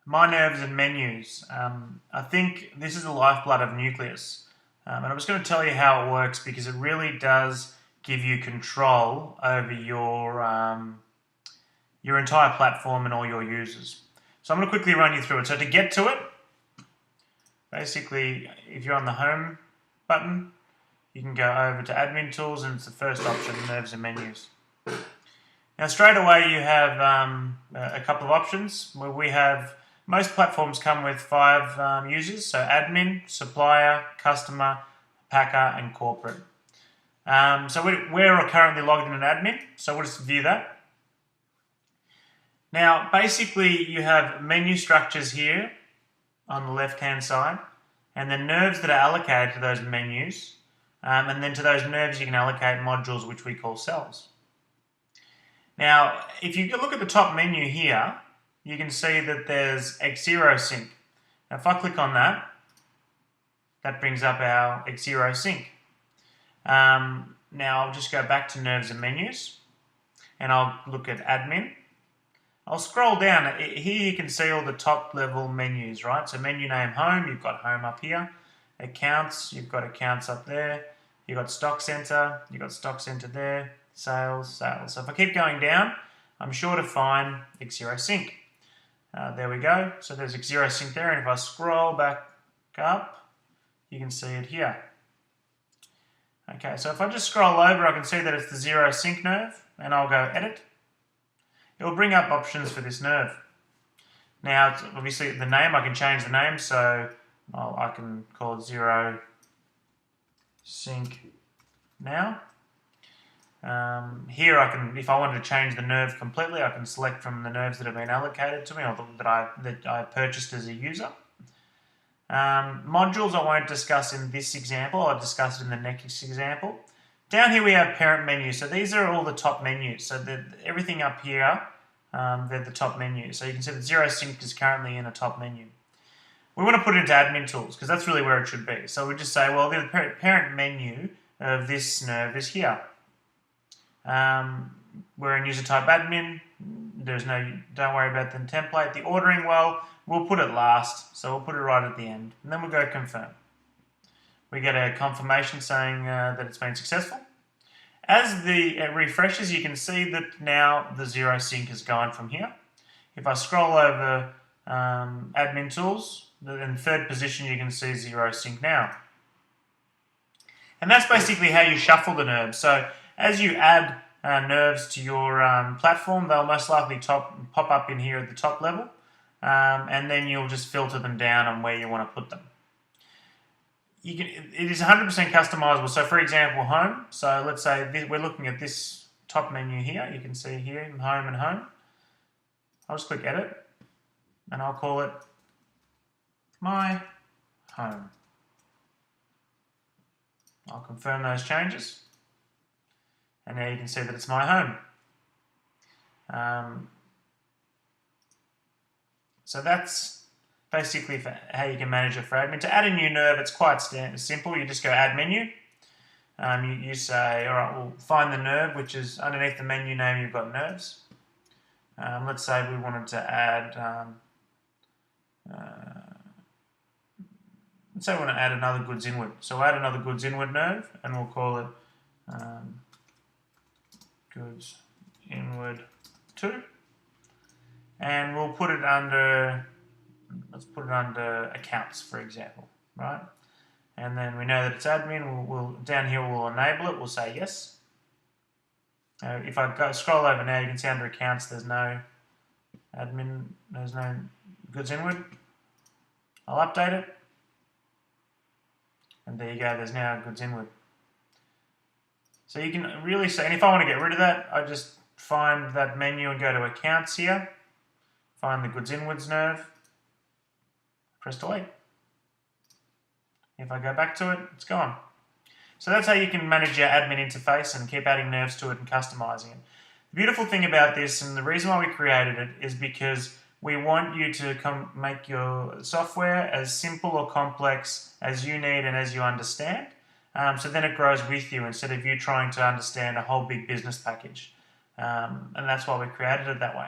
My nerves and menus. I think this is the lifeblood of Nucleus. And I'm just going to tell you how it works because it really does give you control over your entire platform and all your users. So I'm going to quickly run you through it. So to get to it, basically, if you're on the home button, you can go over to admin tools and it's the first option, nerves and menus. Now straight away you have a couple of options where we have, most platforms come with 5 users, so admin, supplier, customer, packer and corporate. So we're currently logged in an admin, so we'll just view that. Now basically you have menu structures here on the left hand side and the nerves that are allocated to those menus, and then to those nerves you can allocate modules which we call cells. Now, if you look at the top menu here, you can see that there's X0 sync. Now, if I click on that, that brings up our X0 sync. Now, I'll just go back to nerves and menus, and I'll look at admin. I'll scroll down. Here you can see all the top level menus, right? So menu name home, you've got home up here. Accounts, you've got accounts up there. You've got stock center, you've got stock center there. Sales, sales. So if I keep going down, I'm sure to find X0 sync. There we go. So there's X0 sync there, and if I scroll back up, you can see it here. Okay, so if I just scroll over, I can see that it's the 0 sync nerve, and I'll go edit. It will bring up options for this nerve. Now, it's obviously the name, I can change the name, so I can call it 0 sync now. Here I can, if I wanted to change the nerve completely, I can select from the nerves that have been allocated to me or that I purchased as a user. Modules I won't discuss in this example, I'll discuss it in the next example. Down here we have parent menus, so these are all the top menus. So everything up here, they're the top menus. So you can see that 0 sync is currently in a top menu. We want to put it into admin tools because that's really where it should be. So we just say, well, the parent menu of this nerve is here. We're in user type admin. Don't worry about the template. The ordering, well, we'll put it last, so we'll put it right at the end, and then we'll go confirm. We get a confirmation saying that it's been successful. As it refreshes, you can see that now the 0 sync is gone from here. If I scroll over admin tools, in third position you can see 0 sync now. And that's basically how you shuffle the nerves. So as you add nerves to your platform, they'll most likely pop up in here at the top level, and then you'll just filter them down on where you want to put them. It is 100% customizable. So for example, home. So let's say we're looking at this top menu here. You can see here, home and home. I'll just click edit, and I'll call it my home. I'll confirm those changes. And now you can see that it's my home. So that's basically how you can manage it for admin. To add a new nerve, it's quite simple. You just go add menu. You say, all right, we'll find the nerve, which is underneath the menu name, you've got nerves. Let's say we wanted to add, let's say we want to add another goods inward. So we'll add another goods inward nerve, and we'll call it goods inward 2, and we'll put it under, let's put it under accounts, for example, right? And then we know that it's admin. We'll down here we'll enable it. We'll say yes. If I scroll over now, you can see under accounts there's no admin, there's no goods inward. I'll update it, and there you go. There's now goods inward. So you can really say, and if I want to get rid of that, I just find that menu and go to accounts here, find the goods inwards nerve, press delete. If I go back to it, it's gone. So that's how you can manage your admin interface and keep adding nerves to it and customizing it. The beautiful thing about this, and the reason why we created it, is because we want you to make your software as simple or complex as you need and as you understand. So then it grows with you instead of you trying to understand a whole big business package. And that's why we created it that way.